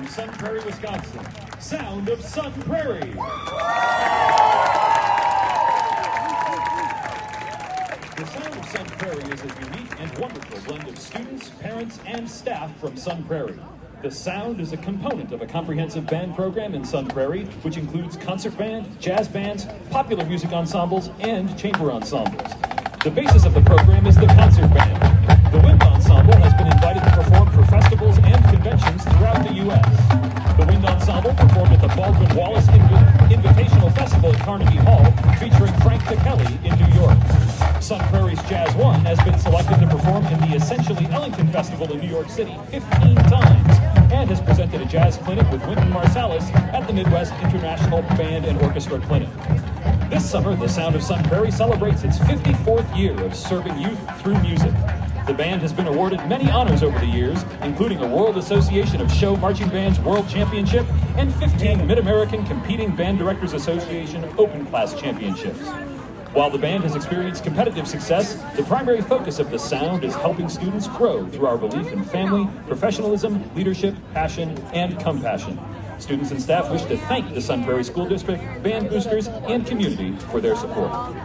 from Sun Prairie, Wisconsin, Sound of Sun Prairie. The Sound of Sun Prairie is a unique and wonderful blend of students, parents, and staff from Sun Prairie. The Sound is a component of a comprehensive band program in Sun Prairie, which includes concert band, jazz bands, popular music ensembles, and chamber ensembles. The basis of the program is the concert band. The wind ensemble has been invited to perform for festivals and conventions throughout the U.S. The wind ensemble performed at the Baldwin Wallace Invitational Festival at Carnegie Hall, featuring Frank DeKelly in New York. Sun Prairie's Jazz One has been selected to perform in the Essentially Ellington Festival in New York City 15 times, and has presented a jazz clinic with Wynton Marsalis at the Midwest International Band and Orchestra Clinic. This summer, the Sound of Sun Prairie celebrates its 54th year of serving youth through music. The band has been awarded many honors over the years, including a World Association of Show Marching Bands World Championship and 15 Mid-American Competing Band Directors Association Open Class Championships. While the band has experienced competitive success, the primary focus of the Sound is helping students grow through our belief in family, professionalism, leadership, passion, and compassion. Students and staff wish to thank the Sun Prairie School District, band boosters, and community for their support.